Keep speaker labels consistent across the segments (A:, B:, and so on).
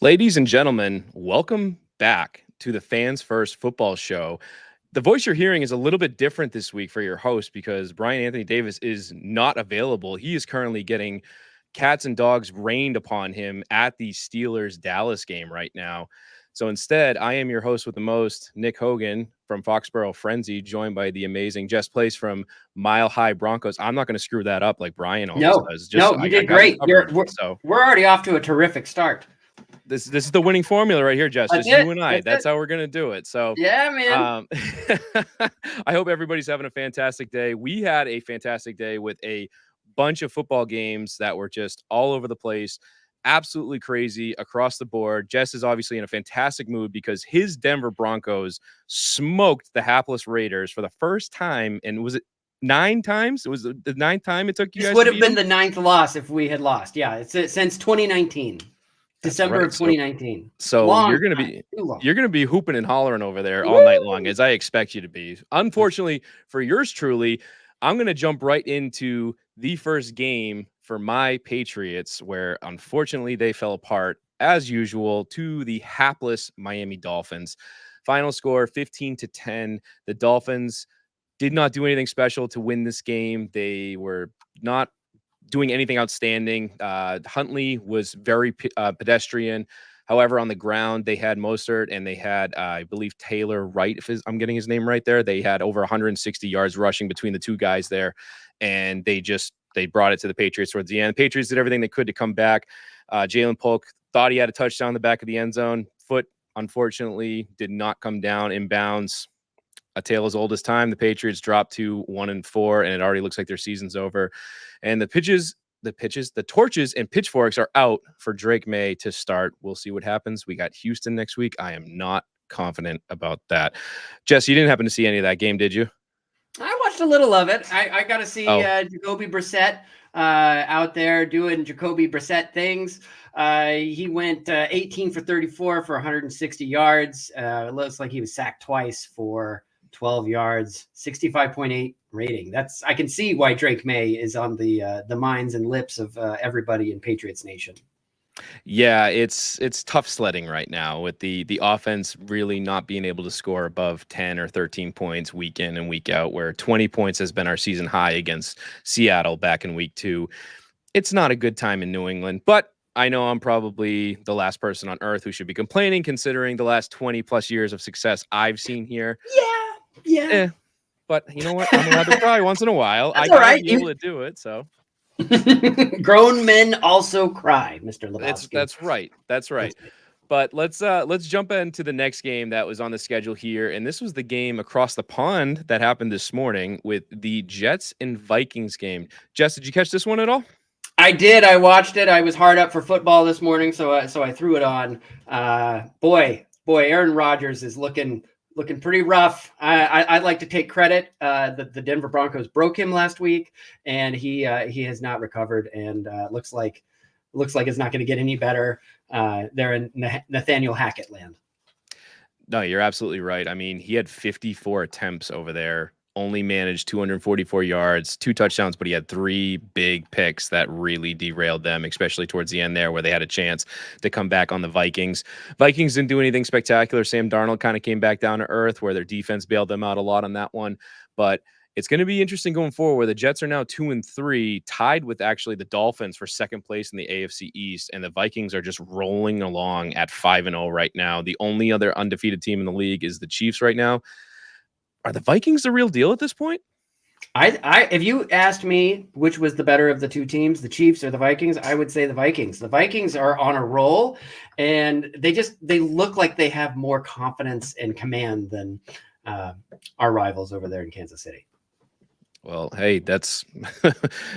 A: Ladies and gentlemen, welcome back to the Fans First Football Show. The voice you're hearing is a little bit different this week for your host because Bryan Davis is not available. He is currently getting cats and dogs rained upon him at the Steelers Dallas game right now. So instead, I am your host with the most, Nick Hogan from Foxborough Frenzy, joined by the amazing Jess Place from Mile High Broncos. I'm not going to screw that up like Brian always
B: No,
A: does.
B: no,
A: I
B: you did
A: got you
B: great.
A: covered.
B: We're already off to a terrific start.
A: This is the winning formula right here, Jess.
B: That's
A: Just
B: it.
A: you and I. That's how we're gonna do it. So,
B: Yeah, man.
A: I hope everybody's having a fantastic day. We had a fantastic day with a bunch of football games that were just all over the place, absolutely crazy across the board. Jess is obviously in a fantastic mood because his Denver Broncos smoked the hapless Raiders for the first time, and was it 9 times? It was the ninth time it took you
B: This
A: guys
B: would
A: to
B: have
A: beat
B: been
A: them?
B: the 9th loss if we had lost. Yeah, it's since 2019,
A: That's
B: December
A: right.
B: of 2019.
A: So
B: Long time, too long.
A: you're gonna be hooping and hollering over there all night long,
B: Woo!
A: as I expect you to be. Unfortunately for yours truly, I'm gonna jump right into the first game for my Patriots, where unfortunately they fell apart as usual to the hapless Miami Dolphins. Final score 15-10. The Dolphins did not do anything special to win this game. They were not doing anything outstanding. Huntley was very pedestrian. However, on the ground, they had Mostert and they had, I believe, Taylor Wright, if I'm getting his name right there. They had over 160 yards rushing between the two guys there. And they brought it to the Patriots towards the end. The Patriots did everything they could to come back. Jalen Polk thought he had a touchdown in the back of the end zone. Foot, unfortunately, did not come down in bounds. A tale as old as time. The Patriots dropped to 1-4, and it already looks like their season's over. And the torches and pitchforks are out for Drake May to start. We'll see what happens. We got Houston next week. I am not confident about that. Jess, you didn't happen to see any of that game, did you?
B: I watched a little of it. I got to see
A: Oh.
B: Jacoby Brissett out there doing Jacoby Brissett things. He went 18 for 34 for 160 yards. It looks like he was sacked twice for 12 yards, 65.8 rating. I can see why Drake May is on the minds and lips of everybody in Patriots Nation.
A: Yeah, it's tough sledding right now with the offense really not being able to score above 10 or 13 points week in and week out, where 20 points has been our season high against Seattle back in week 2. It's not a good time in New England, but I know I'm probably the last person on earth who should be complaining, considering the last 20 plus years of success I've seen here.
B: Yeah.
A: But you know what? I'm allowed to cry once in a while.
B: That's
A: I
B: all
A: gotta
B: right.
A: be able to do it. So
B: Grown men also cry, Mr. Lebowski.
A: that's right. That's right. But let's jump into the next game that was on the schedule here. And this was the game across the pond that happened this morning with the Jets and Vikings game. Jess, did you catch this one at all?
B: I did. I watched it. I was hard up for football this morning, so I threw it on. Boy, Aaron Rodgers is looking pretty rough. I'd like to take credit. The Denver Broncos broke him last week, and he has not recovered, and looks like it's not going to get any better. They're in Nathaniel Hackett land.
A: No, you're absolutely right. I mean, he had 54 attempts over there, only managed 244 yards, 2 touchdowns, but he had 3 big picks that really derailed them, especially towards the end there where they had a chance to come back on the Vikings. Vikings didn't do anything spectacular. Sam Darnold kind of came back down to earth where their defense bailed them out a lot on that one. But it's going to be interesting going forward where the Jets are now 2-3, tied with actually the Dolphins for second place in the AFC East. And the Vikings are just rolling along at 5-0 right now. The only other undefeated team in the league is the Chiefs right now. Are the Vikings the real deal at this point?
B: If you asked me which was the better of the two teams, the Chiefs or the Vikings, I would say the Vikings. The Vikings are on a roll, and they look like they have more confidence and command than our rivals over there in Kansas City.
A: Well, hey, that's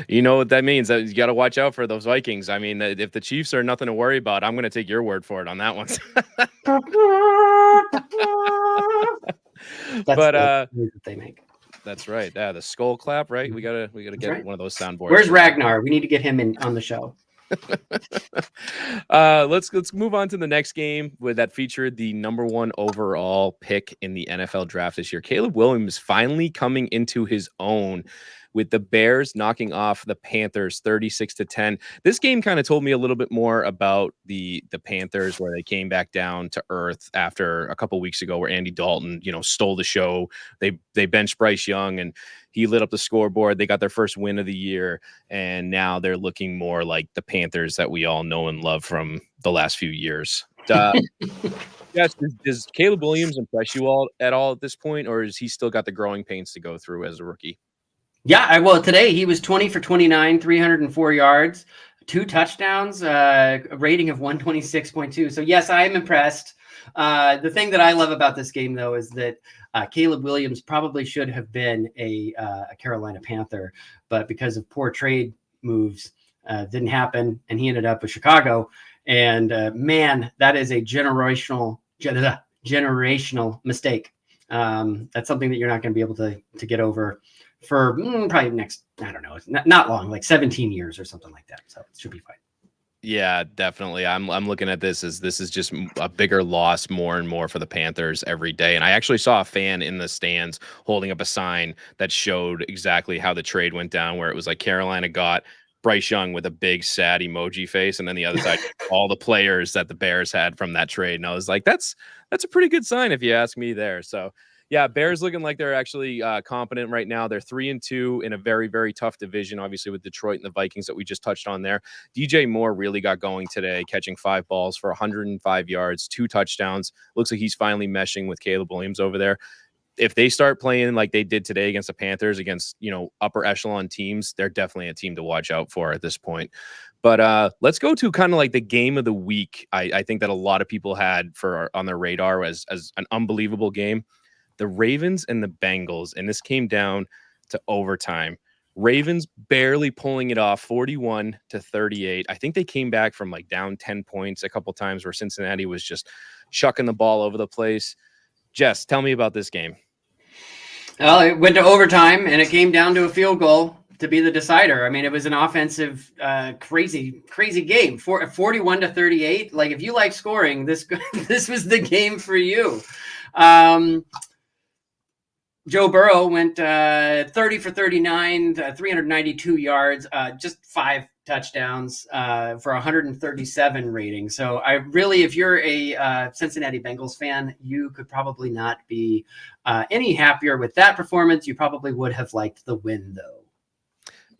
A: you know what that means. You got to watch out for those Vikings. I mean, if the Chiefs are nothing to worry about, I'm going to take your word for it on that one.
B: That's
A: But
B: the music that they make.
A: That's right. Yeah, the skull clap, right? We gotta get one of those soundboards.
B: Where's Ragnar? We need to get him on the show.
A: Let's move on to the next game that featured the number 1 overall pick in the NFL draft this year. Caleb Williams finally coming into his own with the Bears knocking off the Panthers 36-10. This game kind of told me a little bit more about the Panthers, where they came back down to earth after a couple weeks ago, where Andy Dalton, stole the show. They benched Bryce Young and he lit up the scoreboard. They got their first win of the year, and now they're looking more like the Panthers that we all know and love from the last few years. Yes, does Caleb Williams impress you all at this point, or has he still got the growing pains to go through as a rookie?
B: Yeah, well, today he was 20 for 29, 304 yards, 2 touchdowns, a rating of 126.2. So yes, I am impressed. The thing that I love about this game, though, is that Caleb Williams probably should have been a Carolina Panther, but because of poor trade moves, didn't happen, and he ended up with Chicago. And man, that is a generational mistake. That's something that you're not going to be able to get over for probably next, I don't know, not long, like 17 years or something like that. So it should be fine.
A: Yeah, definitely. I'm looking at this as this is just a bigger loss more and more for the Panthers every day. And I actually saw a fan in the stands holding up a sign that showed exactly how the trade went down, where it was like Carolina got Bryce Young with a big sad emoji face, and then the other side, all the players that the Bears had from that trade. And I was like, that's a pretty good sign if you ask me there. So yeah, Bears looking like they're actually competent right now. They're 3-2 in a very, very tough division, obviously with Detroit and the Vikings that we just touched on there. DJ Moore really got going today, catching 5 balls for 105 yards, 2 touchdowns. Looks like he's finally meshing with Caleb Williams over there. If they start playing like they did today against the Panthers, against, upper echelon teams, they're definitely a team to watch out for at this point. But let's go to kind of like the game of the week. I think that a lot of people had on their radar as an unbelievable game. The Ravens and the Bengals, and this came down to overtime. Ravens barely pulling it off, 41-38. I think they came back from like down 10 points a couple times, where Cincinnati was just chucking the ball over the place. Jess, tell me about this game.
B: Well, it went to overtime, and it came down to a field goal to be the decider. I mean, it was an offensive, crazy game. 41-38. Like, if you like scoring, this was the game for you. Joe Burrow went 30 for 39, 392 yards, just 5 touchdowns for 137 rating. So if you're a Cincinnati Bengals fan, you could probably not be any happier with that performance. You probably would have liked the win, though.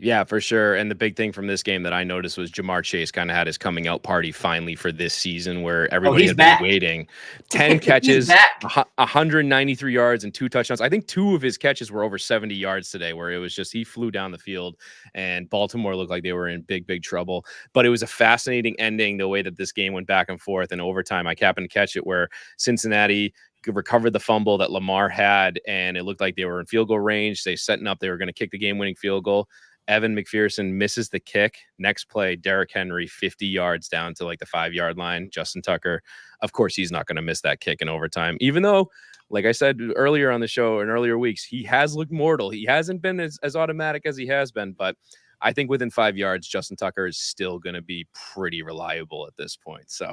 A: Yeah, for sure. And the big thing from this game that I noticed was Jamar Chase kind of had his coming out party finally for this season, where everybody had been waiting. 10 catches, 193 yards, and 2 touchdowns. I think 2 of his catches were over 70 yards today, where it was just he flew down the field, and Baltimore looked like they were in big, big trouble. But it was a fascinating ending, the way that this game went back and forth in overtime. I happened to catch it where Cincinnati recovered the fumble that Lamar had, and it looked like they were in field goal range. They setting up, they were going to kick the game-winning field goal. Evan McPherson misses the kick. Next play, Derrick Henry 50 yards down to like the 5-yard line. Justin Tucker, of course, he's not going to miss that kick in overtime, even though, like I said earlier on the show in earlier weeks, he has looked mortal. He hasn't been as automatic as he has been, but I think within 5 yards, Justin Tucker is still going to be pretty reliable at this point. So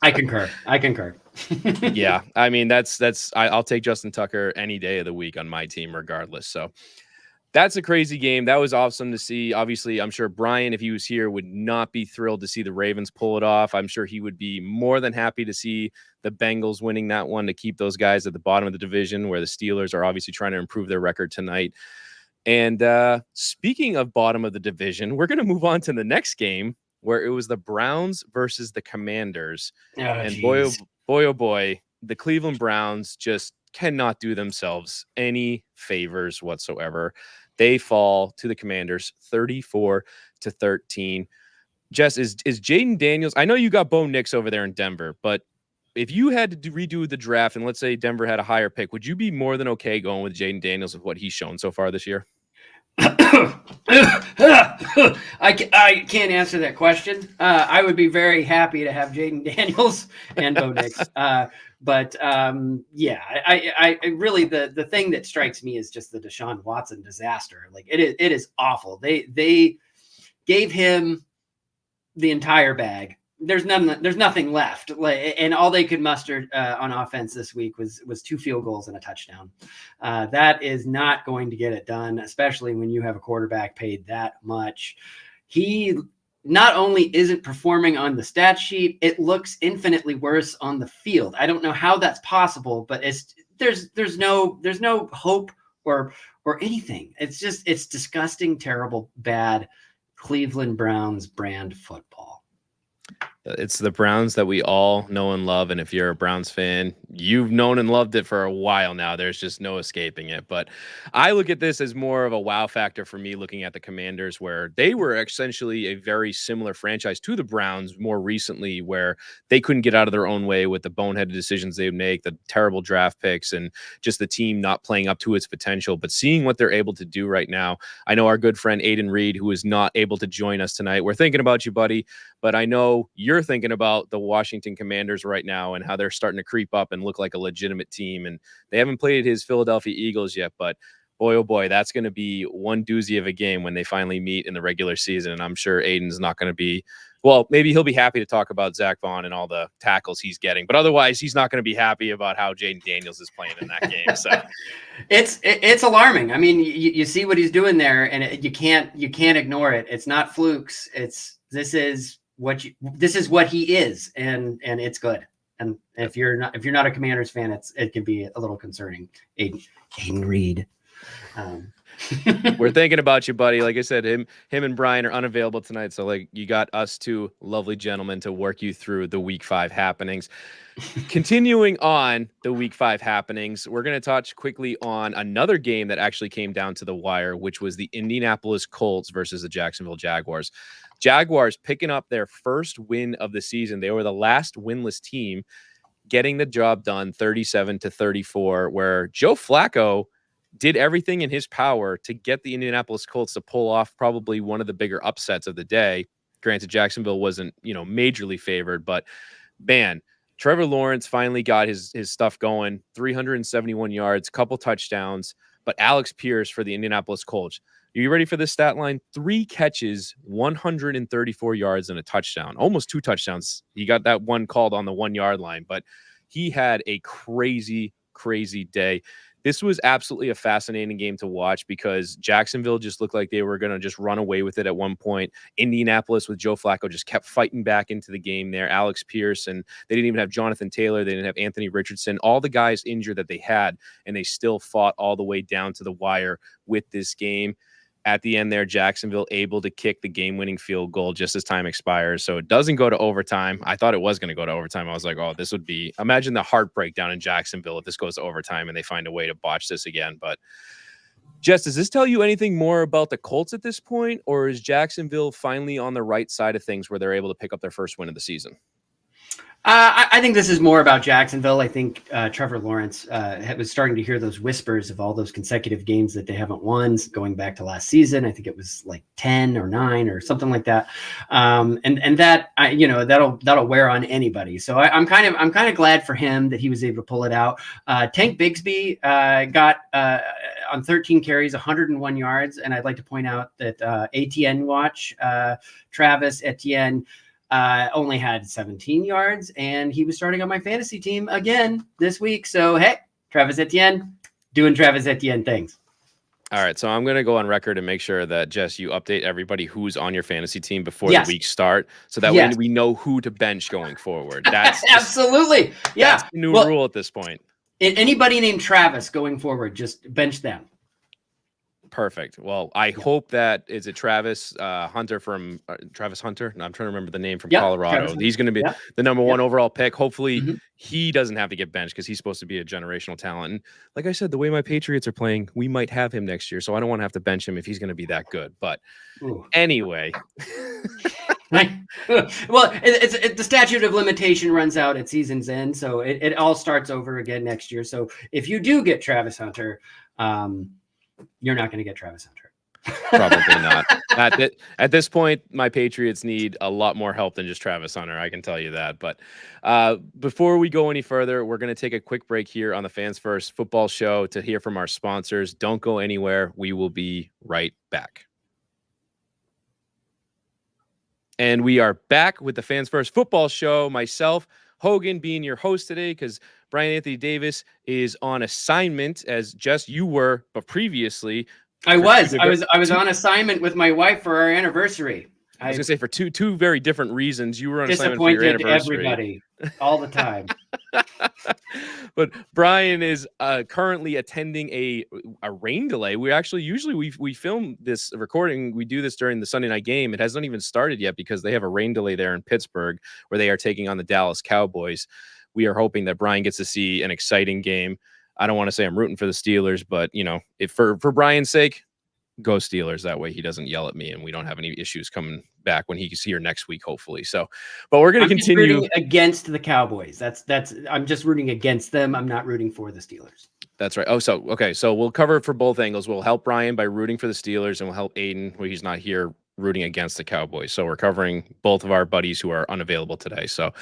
B: I concur.
A: Yeah, I mean, I'll take Justin Tucker any day of the week on my team regardless. So that's a crazy game. That was awesome to see. Obviously, I'm sure Brian, if he was here, would not be thrilled to see the Ravens pull it off. I'm sure he would be more than happy to see the Bengals winning that one to keep those guys at the bottom of the division, where the Steelers are obviously trying to improve their record tonight. And speaking of bottom of the division, we're going to move on to the next game, where it was the Browns versus the Commanders. Boy, oh boy, the Cleveland Browns just cannot do themselves any favors whatsoever. They fall to the Commanders 34-13. Jess, is Jaden Daniels? I know you got Bo Nix over there in Denver, but if you had to redo the draft and let's say Denver had a higher pick, would you be more than okay going with Jaden Daniels with what he's shown so far this year?
B: I can't answer that question. I would be very happy to have Jaden Daniels and Bo Nix. But yeah, I really, the thing that strikes me is just the Deshaun Watson disaster. Like it is awful. They gave him the entire bag there's nothing left. And all they could muster on offense this week was 2 field goals and a touchdown. That is not going to get it done, especially when you have a quarterback paid that much. He not only isn't performing on the stat sheet, it looks infinitely worse on the field. I don't know how that's possible, but there's no hope or anything. It's disgusting, terrible, bad Cleveland Browns brand football.
A: It's the Browns that we all know and love. And if you're a Browns fan, you've known and loved it for a while now. There's just no escaping it. But I look at this as more of a wow factor for me, looking at the Commanders, where they were essentially a very similar franchise to the Browns more recently, where they couldn't get out of their own way with the boneheaded decisions they would make, the terrible draft picks, and just the team not playing up to its potential. But seeing what they're able to do right now, I know our good friend Aiden Reed, who is not able to join us tonight. We're thinking about you, buddy. But I know you're thinking about the Washington Commanders right now and how they're starting to creep up and look like a legitimate team. And they haven't played his Philadelphia Eagles yet, but boy, oh boy, that's going to be one doozy of a game when they finally meet in the regular season. And I'm sure Aiden's not going to be, well, maybe he'll be happy to talk about Zach Vaughn and all the tackles he's getting, but otherwise he's not going to be happy about how Jaden Daniels is playing in that game. So
B: it's alarming. I mean, you see what he's doing there, and you can't ignore it. It's not flukes. This is what he is, and it's good. And if you're not a Commanders fan, it can be a little concerning. Aiden Reed.
A: We're thinking about you, buddy. Like I said, him and Bryan are unavailable tonight, so like you got us two lovely gentlemen to work you through the Week 5 happenings. Continuing on the Week 5 happenings, we're going to touch quickly on another game that actually came down to the wire, which was the Indianapolis Colts versus the Jacksonville Jaguars. Jaguars picking up their first win of the season. They were the last winless team, getting the job done 37-34, where Joe Flacco did everything in his power to get the Indianapolis Colts to pull off probably one of the bigger upsets of the day. Granted, Jacksonville wasn't, majorly favored, but man, Trevor Lawrence finally got his stuff going, 371 yards, couple touchdowns, but Alex Pierce for the Indianapolis Colts. Are you ready for this stat line? 3 catches, 134 yards, and a touchdown. Almost 2 touchdowns. He got that one called on the 1-yard line, but he had a crazy, crazy day. This was absolutely a fascinating game to watch because Jacksonville just looked like they were going to just run away with it at one point. Indianapolis with Joe Flacco just kept fighting back into the game there. Alex Pierce, and they didn't even have Jonathan Taylor. They didn't have Anthony Richardson. All the guys injured that they had, and they still fought all the way down to the wire with this game. At the end there, Jacksonville able to kick the game-winning field goal just as time expires. So it doesn't go to overtime. I thought it was going to go to overtime. I was like, oh, this would be – imagine the heartbreak down in Jacksonville if this goes to overtime and they find a way to botch this again. But, Jess, does this tell you anything more about the Colts at this point, or is Jacksonville finally on the right side of things where they're able to pick up their first win of the season?
B: I think this is more about Jacksonville. I think Trevor Lawrence was starting to hear those whispers of all those consecutive games that they haven't won going back to last season. I think it was like 10 or 9 or something like that. And that, that'll wear on anybody. So I'm kind of glad for him that he was able to pull it out. Tank Bigsby got on 13 carries, 101 yards. And I'd like to point out that ATN watch, Travis Etienne, only had 17 yards, and he was starting on my fantasy team again this week. So, hey, Travis Etienne doing Travis Etienne things.
A: All right, so I'm going to go on record and make sure that, Jess, you update everybody who's on your fantasy team before the week start, so that way we know who to bench going forward. That's
B: absolutely.
A: That's the new rule at this point.
B: Anybody named Travis going forward, just bench them.
A: Perfect. Well, I hope that is it Travis Hunter from Travis Hunter. No, I'm trying to remember the name from Colorado. He's going to be the number 1 overall pick. Hopefully he doesn't have to get benched because he's supposed to be a generational talent. And like I said, the way my Patriots are playing, we might have him next year. So I don't want to have to bench him if he's going to be that good. But anyway.
B: Well, the statute of limitation runs out at season's end. So it all starts over again next year. So if you do get Travis Hunter, you're not going to get Travis Hunter.
A: Probably not. At this point, my Patriots need a lot more help than just Travis Hunter. I can tell you that. But before we go any further, we're going to take a quick break here on the Fans First Football Show to hear from our sponsors. Don't go anywhere. We will be right back. And we are back with the Fans First Football Show. Myself, Hogan, being your host today because Bryan Anthony Davis is on assignment, as just you were, but previously.
B: I was on assignment with my wife for our anniversary.
A: I was gonna say for two very different reasons. You were on assignment for your
B: Disappointed
A: anniversary.
B: everybody all the time.
A: But Bryan is currently attending a rain delay. We actually usually we film this recording. We do this during the Sunday night game. It hasn't even started yet because they have a rain delay there in Pittsburgh where they are taking on the Dallas Cowboys. We are hoping that Bryan gets to see an exciting game. I don't want to say I'm rooting for the Steelers, but if for Bryan's sake, go Steelers. That way he doesn't yell at me and we don't have any issues coming back when he's here next week, hopefully. So, but we're going to continue
B: rooting against the Cowboys. I'm just rooting against them. I'm not rooting for the Steelers.
A: That's right. Oh, so, okay. So we'll cover it for both angles. We'll help Bryan by rooting for the Steelers and we'll help Aiden when he's not here rooting against the Cowboys. So we're covering both of our buddies who are unavailable today. So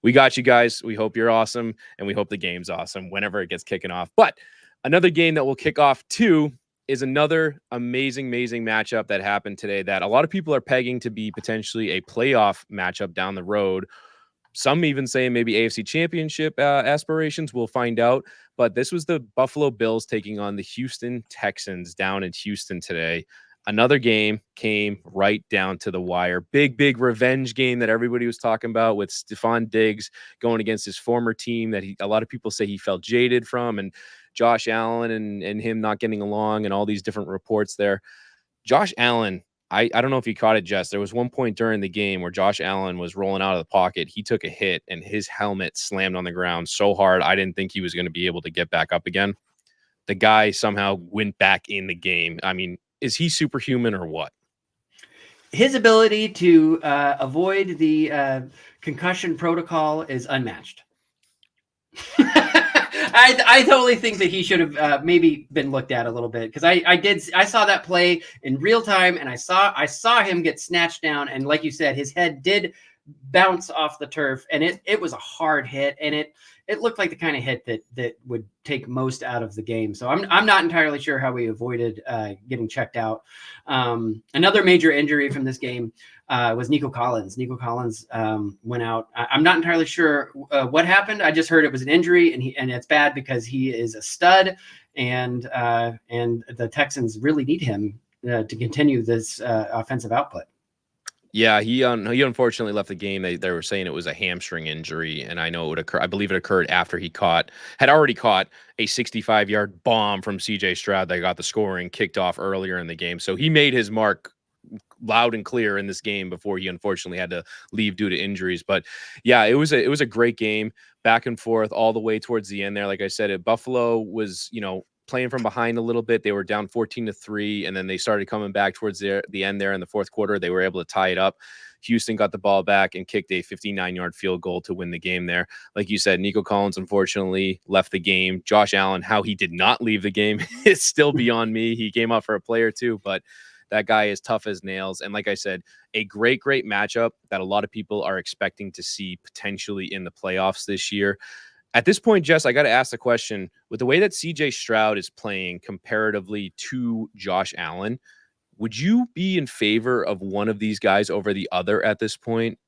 A: we got you guys. We hope you're awesome and we hope the game's awesome whenever it gets kicking off. But another game that will kick off too is another amazing matchup that happened today that a lot of people are pegging to be potentially a playoff matchup down the road. Some even say maybe AFC Championship aspirations. We'll find out. But this was the Buffalo Bills taking on the Houston Texans down in Houston today. Another game came right down to the wire. Big revenge game that everybody was talking about with Stephon Diggs going against his former team that a lot of people say he felt jaded from, and Josh Allen and him not getting along and all these different reports there. Josh Allen, I don't know if you caught it, Jess. There was one point during the game where Josh Allen was rolling out of the pocket. He took a hit and his helmet slammed on the ground so hard I didn't think he was going to be able to get back up again. The guy somehow went back in the game. I mean, is he superhuman or what?
B: His ability to avoid the concussion protocol is unmatched. I totally think that he should have maybe been looked at a little bit because I saw that play in real time and I saw him get snatched down and like you said, his head did bounce off the turf and it was a hard hit and it looked like the kind of hit that would take most out of the game. So I'm not entirely sure how we avoided getting checked out. Another major injury from this game was Nico Collins. Nico Collins went out. I'm not entirely sure what happened. I just heard it was an injury and it's bad because he is a stud and the Texans really need him to continue this offensive output.
A: Yeah, he unfortunately left the game. They were saying it was a hamstring injury, and I know it would occur. I believe it occurred after he had already caught a 65-yard bomb from C.J. Stroud that got the scoring kicked off earlier in the game. So he made his mark loud and clear in this game before he unfortunately had to leave due to injuries. But yeah, it was a great game, back and forth all the way towards the end there. Like I said, Buffalo was playing from behind a little bit. They were down 14-3, and then they started coming back towards the end there in the fourth quarter. They were able to tie it up. Houston got the ball back and kicked a 59-yard field goal to win the game there. Like you said, Nico Collins unfortunately left the game. Josh Allen, how he did not leave the game is still beyond me. He came up for a play or two, but that guy is tough as nails. And like I said, a great matchup that a lot of people are expecting to see potentially in the playoffs this year. At this point, Jess, I got to ask the question, with the way that CJ Stroud is playing comparatively to Josh Allen, would you be in favor of one of these guys over the other at this point?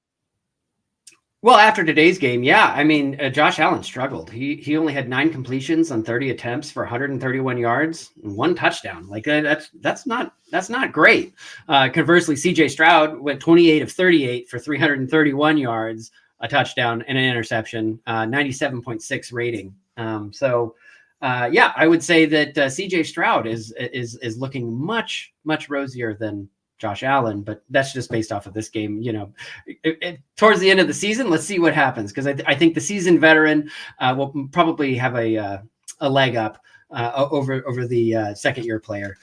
B: Well, after today's game, yeah. I mean, Josh Allen struggled. He only had 9 completions on 30 attempts for 131 yards and 1 touchdown. Like that's not great. Conversely, CJ Stroud went 28 of 38 for 331 yards, a touchdown and an interception, 97.6 rating. Yeah, I would say that CJ Stroud is looking much rosier than Josh Allen, but that's just based off of this game. Towards the end of the season, let's see what happens because I think the seasoned veteran will probably have a leg up over the second year player.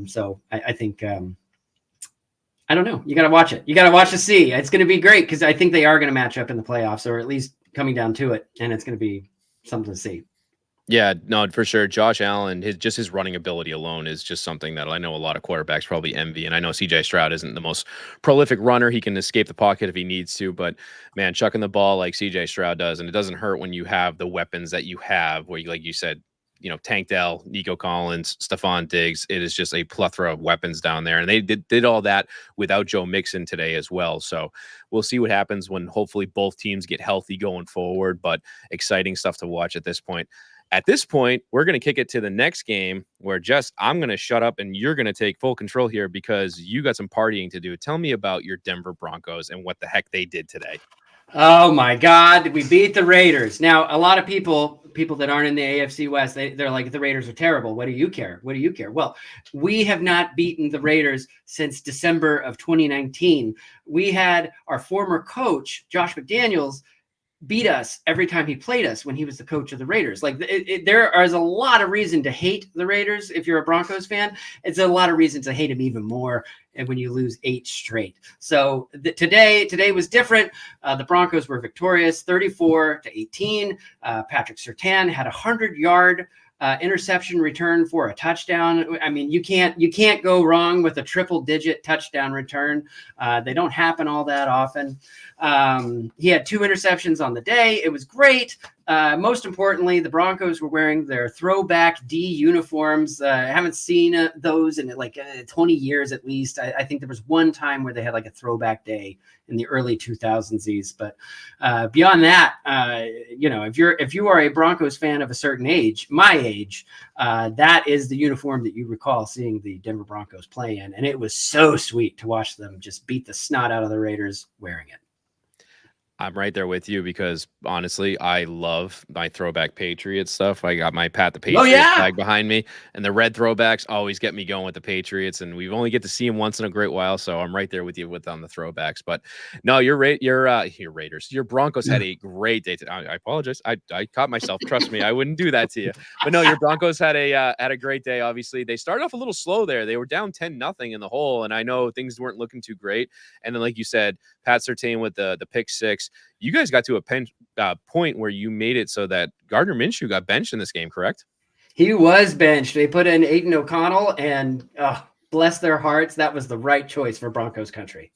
B: So I think. I don't know. You got to watch it. You got to watch to see. It's going to be great because I think they are going to match up in the playoffs, or at least coming down to it, and it's going to be something to see.
A: Yeah, no, for sure. Josh Allen, his running ability alone is just something that I know a lot of quarterbacks probably envy. And I know CJ Stroud isn't the most prolific runner. He can escape the pocket if he needs to, but man, chucking the ball like CJ Stroud does, and it doesn't hurt when you have the weapons that you have, where like you said, Tank Dell, Nico Collins, Stephon Diggs. It is just a plethora of weapons down there. And they did all that without Joe Mixon today as well. So we'll see what happens when hopefully both teams get healthy going forward. But exciting stuff to watch at this point. At this point, we're going to kick it to the next game where, Jess, I'm going to shut up and you're going to take full control here because you got some partying to do. Tell me about your Denver Broncos and what the heck they did today.
B: Oh my God, we beat the Raiders. Now, a lot of people that aren't in the AFC West, they're like, the Raiders are terrible. What do you care? What do you care? Well, we have not beaten the Raiders since December of 2019. We had our former coach, Josh McDaniels, beat us every time he played us when he was the coach of the Raiders. Like there is a lot of reason to hate the Raiders. If you're a Broncos fan, it's a lot of reason to hate them even more. And when you lose 8 straight. So today was different. The Broncos were victorious 34-18. Patrick Surtain had a 100-yard interception return for a touchdown. I mean, you can't go wrong with a triple-digit touchdown return. They don't happen all that often. He had 2 interceptions on the day. It was great. Most importantly, the Broncos were wearing their throwback D uniforms. I haven't seen those in like 20 years at least. I think there was one time where they had like a throwback day in the early 2000s. But beyond that, if you are a Broncos fan of a certain age, my age, that is the uniform that you recall seeing the Denver Broncos play in. And it was so sweet to watch them just beat the snot out of the Raiders wearing it.
A: I'm right there with you because honestly, I love my throwback Patriots stuff. I got my Pat the Patriots flag behind me, and the red throwbacks always get me going with the Patriots. And we only get to see them once in a great while, so I'm right there with you on the throwbacks. But no, your Raiders, your Broncos had a great day today. I apologize, I caught myself. Trust me, I wouldn't do that to you. But no, your Broncos had a great day. Obviously, they started off a little slow there. They were down 10-0 in the hole, and I know things weren't looking too great. And then, like you said, Pat Surtain with the pick six. You guys got to a point where you made it so that Gardner Minshew got benched in this game, correct?
B: He was benched. They put in Aiden O'Connell, and bless their hearts, that was the right choice for Broncos country.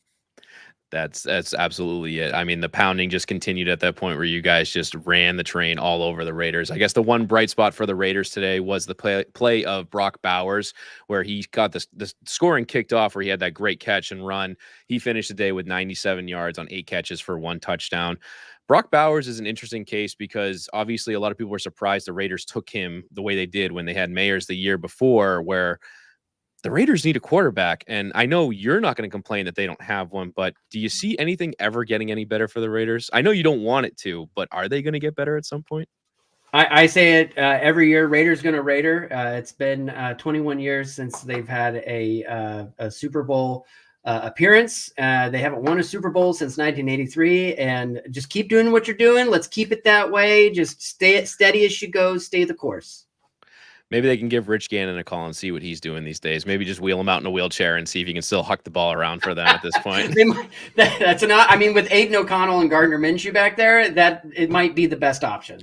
A: That's absolutely it. I mean, the pounding just continued at that point where you guys just ran the train all over the Raiders. I guess the one bright spot for the Raiders today was the play of Brock Bowers, where he got the scoring kicked off, where he had that great catch and run. He finished the day with 97 yards on 8 catches for 1 touchdown. Brock Bowers is an interesting case because obviously a lot of people were surprised the Raiders took him the way they did when they had Mayers the year before, where the Raiders need a quarterback, and I know you're not going to complain that they don't have one, but do you see anything ever getting any better for the Raiders? I know you don't want it to, but are they going to get better at some point?
B: I say it every year, Raiders going to Raider. It's been 21 years since they've had a Super Bowl appearance. They haven't won a Super Bowl since 1983, and just keep doing what you're doing. Let's keep it that way. Just stay steady as she goes. Stay the course.
A: Maybe they can give Rich Gannon a call and see what he's doing these days. Maybe just wheel him out in a wheelchair and see if he can still huck the ball around for them at this point.
B: That's not. I mean, with Aiden O'Connell and Gardner Minshew back there, that it might be the best option.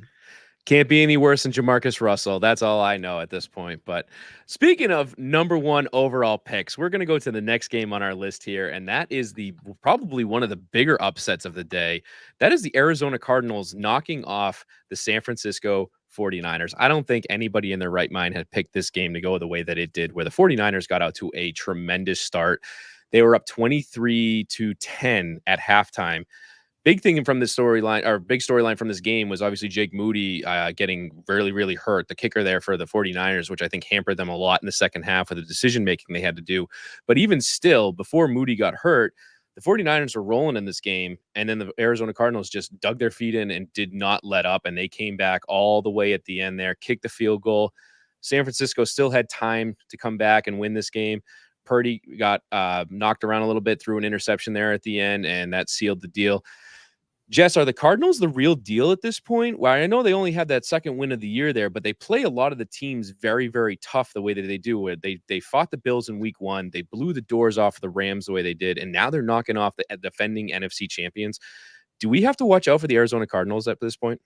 A: Can't be any worse than Jamarcus Russell. That's all I know at this point. But speaking of number 1 overall picks, we're going to go to the next game on our list here, and that is probably one of the bigger upsets of the day. That is the Arizona Cardinals knocking off the San Francisco 49ers. I don't think anybody in their right mind had picked this game to go the way that it did, where the 49ers got out to a tremendous start. They were up 23-10 at halftime. Big thing from this storyline, or big storyline from this game, was obviously Jake Moody getting really, really hurt, the kicker there for the 49ers, which I think hampered them a lot in the second half with the decision-making they had to do. But even still, before Moody got hurt, the 49ers were rolling in this game, and then the Arizona Cardinals just dug their feet in and did not let up, and they came back all the way at the end there, kicked the field goal. San Francisco still had time to come back and win this game. Purdy got knocked around a little bit, threw an interception there at the end, and that sealed the deal. Jess, are the Cardinals the real deal at this point? Well, I know they only had that second win of the year there, but they play a lot of the teams very, very tough the way that they do. Where they fought the Bills in week 1. They blew the doors off the Rams the way they did, and now they're knocking off the defending NFC champions. Do we have to watch out for the Arizona Cardinals at this point?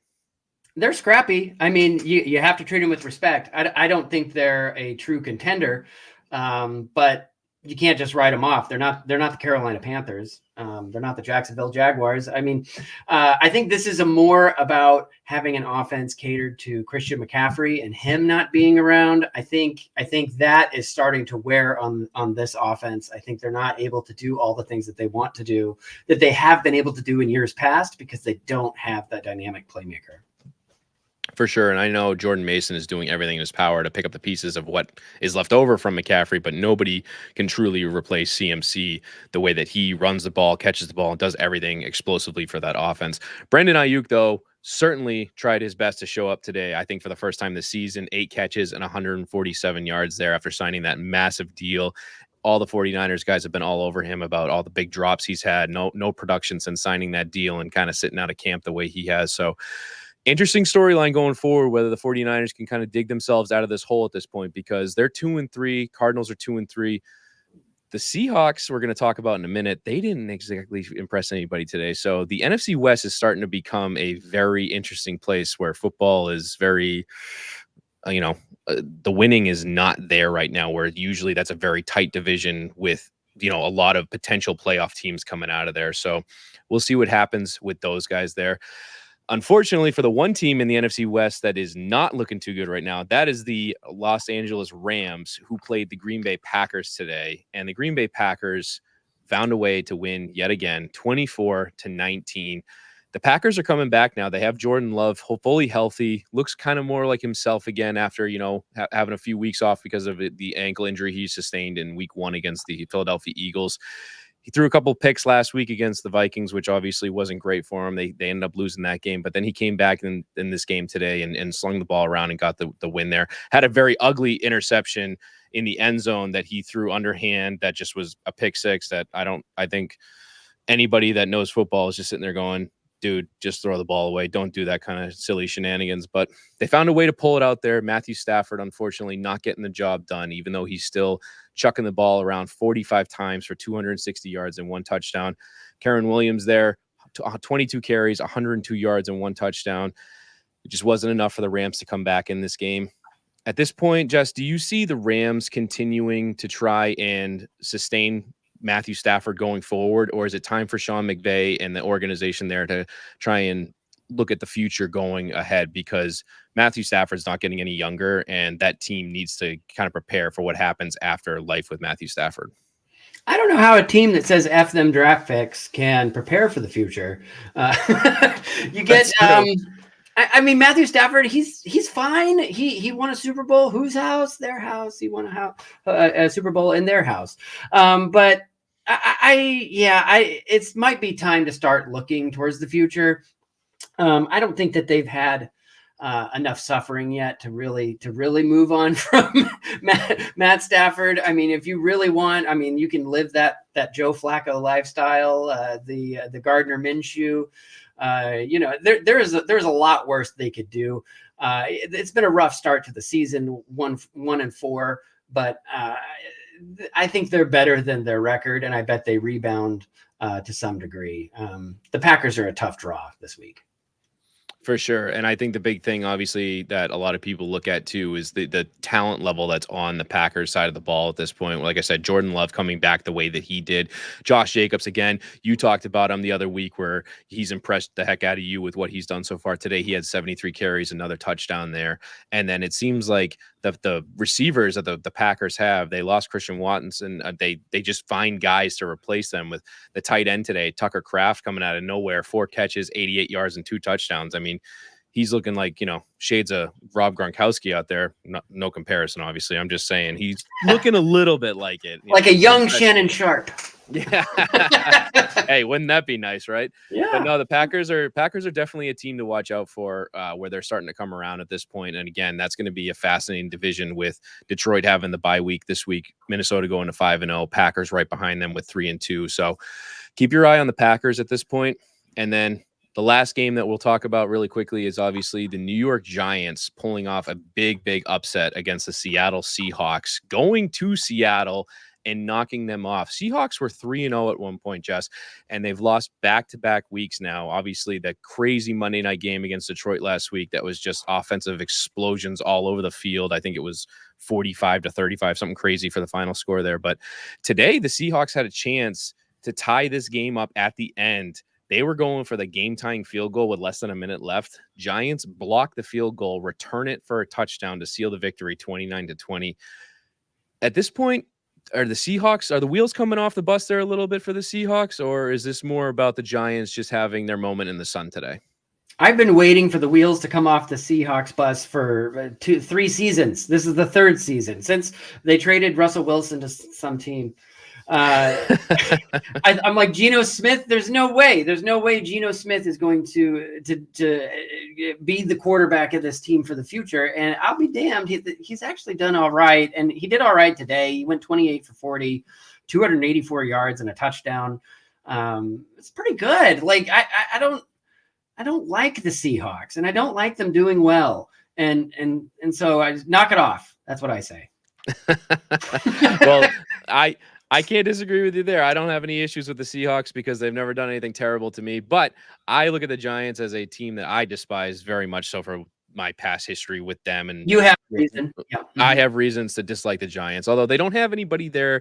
B: They're scrappy. I mean, you have to treat them with respect. I don't think they're a true contender, but you can't just write them off. They're not the Carolina Panthers. They're not the Jacksonville Jaguars. I mean, I think this is more about having an offense catered to Christian McCaffrey and him not being around. I think that is starting to wear on this offense. I think they're not able to do all the things that they want to do, that they have been able to do in years past, because they don't have that dynamic playmaker.
A: For sure. And I know Jordan Mason is doing everything in his power to pick up the pieces of what is left over from McCaffrey, but nobody can truly replace CMC the way that he runs the ball, catches the ball, and does everything explosively for that offense. Brandon Ayuk, though, certainly tried his best to show up today. I think for the first time this season, 8 catches and 147 yards there after signing that massive deal. All the 49ers guys have been all over him about all the big drops he's had. No production since signing that deal and kind of sitting out of camp the way he has. So interesting storyline going forward, whether the 49ers can kind of dig themselves out of this hole at this point, because they're 2-3. Cardinals are 2-3. The Seahawks, we're going to talk about in a minute, they didn't exactly impress anybody today. So the NFC West is starting to become a very interesting place where football is very, the winning is not there right now, where usually that's a very tight division with, a lot of potential playoff teams coming out of there. So we'll see what happens with those guys there. Unfortunately, for the one team in the NFC West that is not looking too good right now, that is the Los Angeles Rams, who played the Green Bay Packers today. And the Green Bay Packers found a way to win yet again, 24-19. The Packers are coming back now. They have Jordan Love fully healthy, looks kind of more like himself again after, having a few weeks off because of the ankle injury he sustained in week 1 against the Philadelphia Eagles. He threw a couple picks last week against the Vikings, which obviously wasn't great for him. They ended up losing that game, but then he came back in this game today and slung the ball around and got the win there. Had a very ugly interception in the end zone that he threw underhand that just was a pick six that I think anybody that knows football is just sitting there going, dude, just throw the ball away. Don't do that kind of silly shenanigans. But they found a way to pull it out there. Matthew Stafford, unfortunately, not getting the job done, even though he's still chucking the ball around 45 times for 260 yards and 1 touchdown. Karen Williams there, 22 carries, 102 yards and 1 touchdown. It just wasn't enough for the Rams to come back in this game. At this point, Jess, do you see the Rams continuing to try and sustain Matthew Stafford going forward, or is it time for Sean McVay and the organization there to try and look at the future going ahead? Because Matthew Stafford's not getting any younger, and that team needs to kind of prepare for what happens after life with Matthew Stafford.
B: I don't know how a team that says F them draft picks can prepare for the future. You get, I mean, Matthew Stafford, he's fine. He won a Super Bowl. Whose house? Their house. He won a Super Bowl in their house. But it might be time to start looking towards the future. I don't think that they've had enough suffering yet to really move on from Matt Stafford. I mean, if you really want, I mean, you can live that Joe Flacco lifestyle, the Gardner Minshew. There's a lot worse they could do. It's been a rough start to the season, 1-4, but I think they're better than their record, and I bet they rebound to some degree. The Packers are a tough draw this week.
A: For sure. And I think the big thing, obviously, that a lot of people look at, too, is the talent level that's on the Packers side of the ball at this point. Like I said, Jordan Love coming back the way that he did. Josh Jacobs, again, you talked about him the other week where he's impressed the heck out of you with what he's done so far. Today, he had 73 carries, another touchdown there. And then it seems like the receivers that the Packers have, they lost Christian Watson. They just find guys to replace them with the tight end today. Tucker Kraft coming out of nowhere, 4 catches, 88 yards and 2 touchdowns. I mean, he's looking like, shades of Rob Gronkowski out there. No comparison, obviously. I'm just saying he's looking a little bit like it.
B: Like a young Shannon Sharp.
A: Yeah. Hey, wouldn't that be nice, right?
B: Yeah.
A: But no, the Packers are definitely a team to watch out for, where they're starting to come around at this point. And again, that's going to be a fascinating division with Detroit having the bye week this week, Minnesota going to 5-0, Packers right behind them with 3-2. So keep your eye on the Packers at this point. And then the last game that we'll talk about really quickly is obviously the New York Giants pulling off a big upset against the Seattle Seahawks, going to Seattle and knocking them off. Seahawks were 3-0 at one point, Jess, and they've lost back-to-back weeks now. Obviously, that crazy Monday night game against Detroit last week, that was just offensive explosions all over the field. I think it was 45-35, something crazy for the final score there. But today, the Seahawks had a chance to tie this game up at the end. They were going for the game-tying field goal with less than a minute left. Giants block the field goal, return it for a touchdown to seal the victory, 29-20. At this point, are the wheels coming off the bus there a little bit for the Seahawks, or is this more about the Giants just having their moment in the sun today?
B: I've been waiting for the wheels to come off the Seahawks bus for 3 seasons. This is the 3rd season since they traded Russell Wilson to some team. I'm like, Geno Smith, there's no way Geno Smith is going to be the quarterback of this team for the future. And I'll be damned, he's actually done all right. And he did all right today. He went 28 for 40, 284 yards and a touchdown. It's pretty good. Like, I don't like the Seahawks, and I don't like them doing well. And so I just knock it off. That's what I say.
A: Well, I can't disagree with you there. I don't have any issues with the Seahawks because they've never done anything terrible to me. But I look at the Giants as a team that I despise very much so for my past history with them. And
B: you have reason. Yeah.
A: I have reasons to dislike the Giants, although they don't have anybody there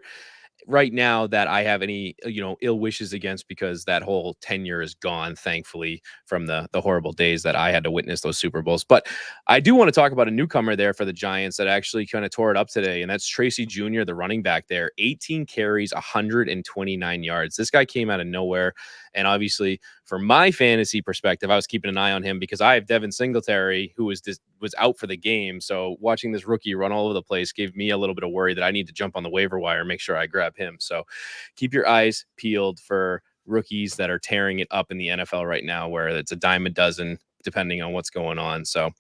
A: right now that I have any, ill wishes against, because that whole tenure is gone, thankfully, from the horrible days that I had to witness those Super Bowls. But I do want to talk about a newcomer there for the Giants that actually kind of tore it up today, and that's Tracy Jr., the running back there. 18 carries, 129 yards. This guy came out of nowhere, and obviously, from my fantasy perspective, I was keeping an eye on him because I have Devin Singletary, who was out for the game. So watching this rookie run all over the place gave me a little bit of worry that I need to jump on the waiver wire and make sure I grab him. So keep your eyes peeled for rookies that are tearing it up in the NFL right now, where it's a dime a dozen, depending on what's going on. So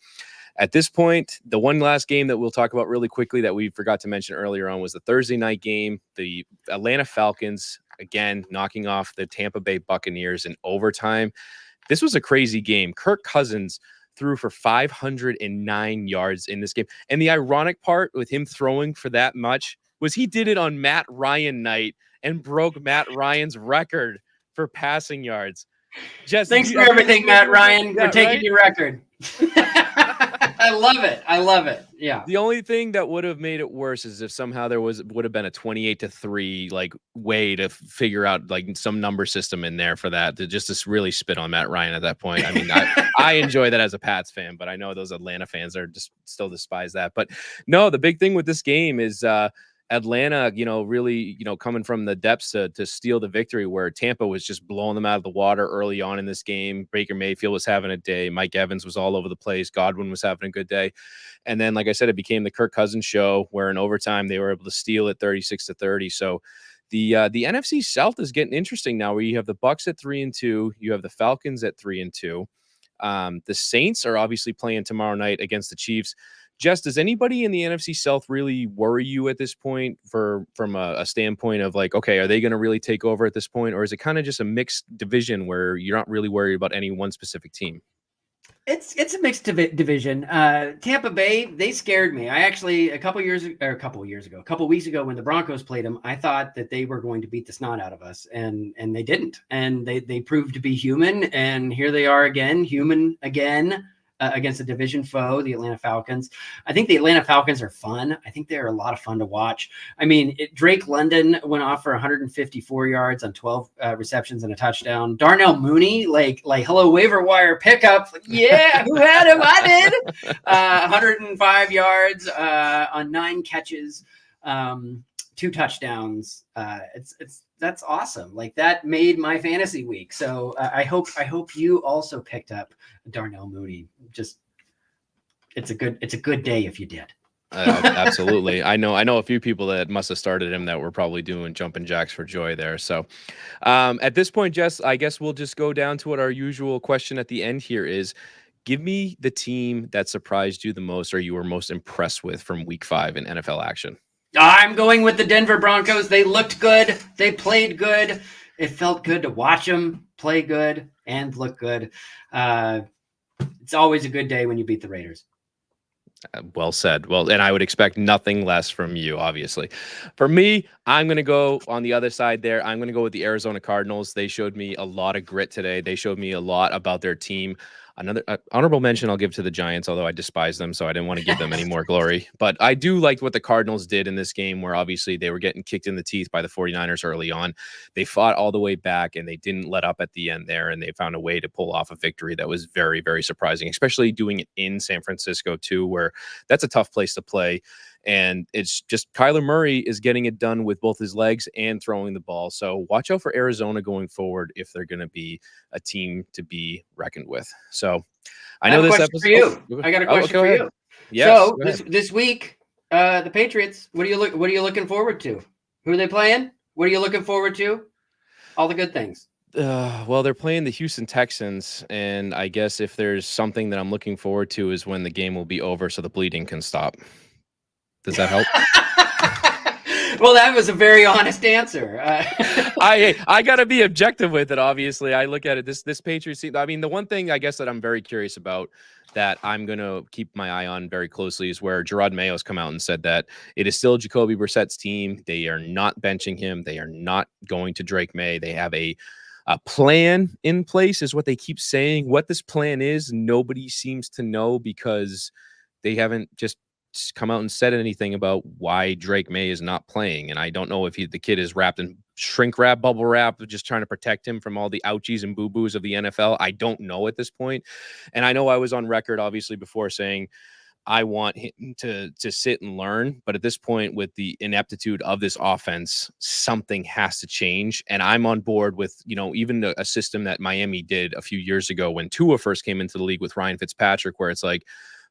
A: at this point, the one last game that we'll talk about really quickly that we forgot to mention earlier on was the Thursday night game. The Atlanta Falcons, again, knocking off the Tampa Bay Buccaneers in overtime. This was a crazy game. Kirk Cousins threw for 509 yards in this game. And the ironic part with him throwing for that much was he did it on Matt Ryan night and broke Matt Ryan's record for passing yards. Jess,
B: thanks for everything, Matt Ryan. We're taking your record. I love it. Yeah.
A: The only thing that would have made it worse is if somehow there would have been a 28-3 like way to figure out like some number system in there for that to really spit on Matt Ryan at that point. I mean, I enjoy that as a Pats fan, but I know those Atlanta fans are just still despise that. But no, the big thing with this game is Atlanta, really, coming from the depths to steal the victory, where Tampa was just blowing them out of the water early on in this game. Baker Mayfield was having a day. Mike Evans was all over the place. Godwin was having a good day. And then, like I said, it became the Kirk Cousins show, where in overtime they were able to steal it 36-30. So the NFC South is getting interesting now, where you have the Bucs at 3-2, you have the Falcons at 3-2. The Saints are obviously playing tomorrow night against the Chiefs. Jess, does anybody in the NFC South really worry you at this point from a standpoint of like, okay, are they going to really take over at this point? Or is it kind of just a mixed division where you're not really worried about any one specific team?
B: It's a mixed division. Tampa Bay, they scared me. I actually, a couple weeks ago when the Broncos played them, I thought that they were going to beat the snot out of us, and they didn't. And they proved to be human. And here they are again, human again. Against a division foe, the Atlanta Falcons. I think the Atlanta Falcons are fun. I think they're a lot of fun to watch. I mean, Drake London went off for 154 yards on 12 receptions and a touchdown. Darnell Mooney, like hello waiver wire pickup. Yeah, who had him? I did. 105 yards on 9 catches, 2 touchdowns. That's awesome. Like, that made my fantasy week. So I hope you also picked up Darnell Mooney. Just it's a good day if you did.
A: Absolutely. I know a few people that must have started him that were probably doing jumping jacks for joy there. So at this point, Jess, I guess we'll just go down to what our usual question at the end here is. Give me the team that surprised you the most or you were most impressed with from week 5 in NFL action.
B: I'm going with the Denver Broncos. They looked good. They played good. It felt good to watch them play good and look good. It's always a good day when you beat the Raiders.
A: Well said. Well, and I would expect nothing less from you, obviously. For me, I'm going to go on the other side there. I'm going to go with the Arizona Cardinals. They showed me a lot of grit today. They showed me a lot about their team. Another honorable mention I'll give to the Giants, although I despise them, so I didn't want to give them any more glory. But I do like what the Cardinals did in this game, where obviously they were getting kicked in the teeth by the 49ers early on. They fought all the way back, and they didn't let up at the end there, and they found a way to pull off a victory that was very, very surprising, especially doing it in San Francisco too, where that's a tough place to play. And it's just Kyler Murray is getting it done with both his legs and throwing the ball. So watch out for Arizona going forward if they're going to be a team to be reckoned with. So I know
B: have a
A: this
B: question
A: episode.
B: for you. I got a question
A: go
B: for
A: ahead.
B: you.
A: Yes.
B: So this week, the Patriots. What are you looking forward to? Who are they playing? What are you looking forward to? All the good things.
A: Well, they're playing the Houston Texans, and I guess if there's something that I'm looking forward to is when the game will be over so the bleeding can stop. Does that help?
B: Well, that was a very honest answer.
A: I got to be objective with it. Obviously, I look at it. This Patriots team. I mean, the one thing I guess that I'm very curious about that I'm going to keep my eye on very closely is where Gerard Mayo's come out and said that it is still Jacoby Brissett's team. They are not benching him. They are not going to Drake May. They have a plan in place, is what they keep saying. What this plan is, nobody seems to know because they haven't just come out and said anything about why Drake May is not playing. And I don't know if the kid is wrapped in shrink wrap, bubble wrap, just trying to protect him from all the ouchies and boo-boos of the NFL. I don't know at this point. And I know I was on record, obviously, before saying I want him to sit and learn. But at this point, with the ineptitude of this offense, something has to change. And I'm on board with, even a system that Miami did a few years ago when Tua first came into the league with Ryan Fitzpatrick, where it's like,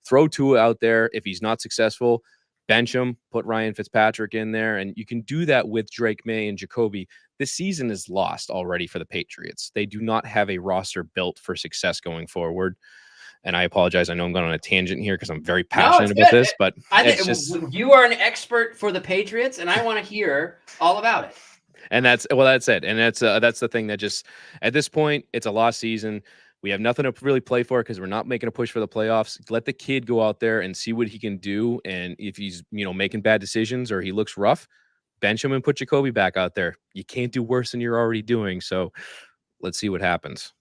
A: throw Tua out there. If he's not successful, bench him, put Ryan Fitzpatrick in there. And you can do that with Drake May and Jacoby. This season is lost already for the Patriots. They do not have a roster built for success going forward. And I apologize. I know I'm going on a tangent here because I'm very passionate about this, but
B: I think you are an expert for the Patriots, and I want to hear all about it.
A: And that's it. And that's the thing that just at this point, it's a lost season. We have nothing to really play for because we're not making a push for the playoffs. Let the kid go out there and see what he can do. And if he's, making bad decisions or he looks rough, bench him and put Jacoby back out there. You can't do worse than you're already doing. So let's see what happens.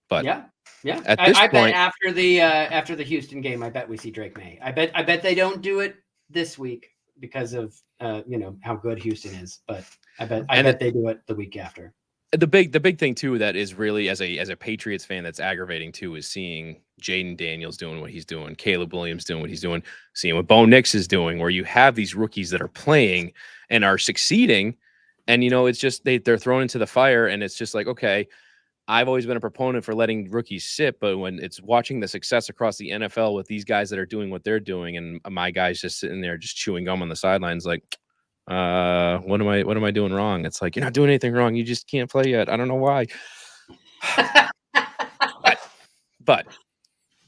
A: But
B: yeah.
A: At this
B: I
A: point,
B: bet after the Houston game, I bet we see Drake May. I bet they don't do it this week because of how good Houston is. But I bet they do it the week after.
A: The big thing too that is really as a Patriots fan that's aggravating too is seeing Jaden Daniels doing what he's doing, Caleb Williams doing what he's doing, seeing what Bo Nix is doing, where you have these rookies that are playing and are succeeding, and it's just they're thrown into the fire, and it's just like, okay, I've always been a proponent for letting rookies sit, but when it's watching the success across the NFL with these guys that are doing what they're doing, and my guys just sitting there just chewing gum on the sidelines, like, what am I doing wrong? It's like, you're not doing anything wrong. You just can't play yet. I don't know why. but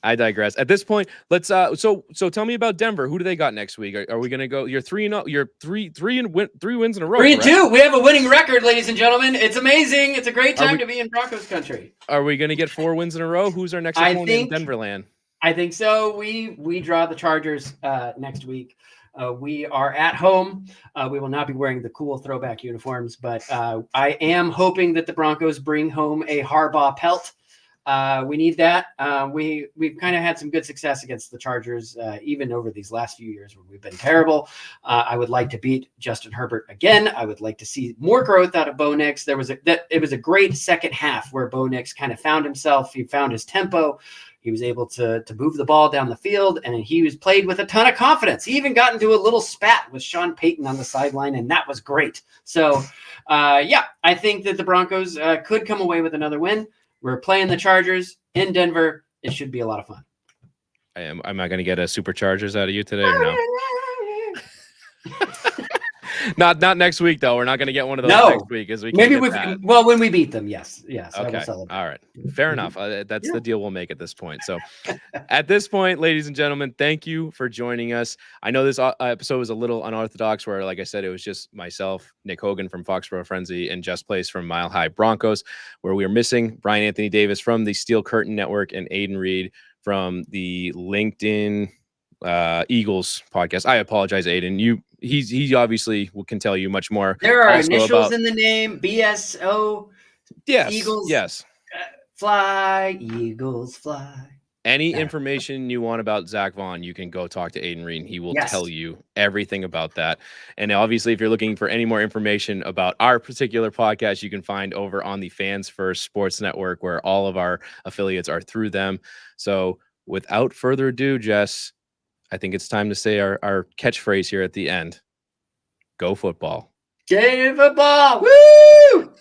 A: I digress. At this point, let's so tell me about Denver. Who do they got next week? Are we gonna go? You're 3-0. You're three wins in a row.
B: 3-2. We have a winning record, ladies and gentlemen. It's amazing. It's a great time to be in Broncos country.
A: Are we gonna get 4 wins in a row? Who's our next opponent in Denverland?
B: I think so. We draw the Chargers next week. We are at home. We will not be wearing the cool throwback uniforms, but I am hoping that the Broncos bring home a Harbaugh pelt. We need that. We've kind of had some good success against the Chargers, even over these last few years where we've been terrible. I would like to beat Justin Herbert again. I would like to see more growth out of Bo Nix. It was a great second half where Bo Nix kind of found himself. He found his tempo. He was able to move the ball down the field, and he was played with a ton of confidence. He even got into a little spat with Sean Payton on the sideline, and that was great. So, I think that the Broncos could come away with another win. We're playing the Chargers in Denver. It should be a lot of fun.
A: Am I going to get a Superchargers out of you today or no? Not next week though. We're not going to get one of those next week as we
B: maybe when we beat them. Yes.
A: Okay. All right. Fair enough. That's the deal we'll make at this point. So, at this point, ladies and gentlemen, thank you for joining us. I know this episode was a little unorthodox, where, like I said, it was just myself, Nick Hogan from Foxborough Frenzy, and Just Place from Mile High Broncos, where we are missing Bryan Davis from the Steel Curtain Network and Aiden Reed from the LinkedIn Eagles podcast. I apologize, Aiden. He obviously can tell you much more.
B: There are
A: also
B: initials
A: about,
B: in the name. BSO.
A: yes,
B: Eagles.
A: yes.
B: Fly, Eagles, fly.
A: Any information you want about Zach Vaughn, you can go talk to Aiden Reed. He will tell you everything about that. And obviously, if you're looking for any more information about our particular podcast, you can find over on the Fans First Sports Network, where all of our affiliates are through them. So without further ado, Jess, I think it's time to say our catchphrase here at the end. Go football.
B: Game football. Woo!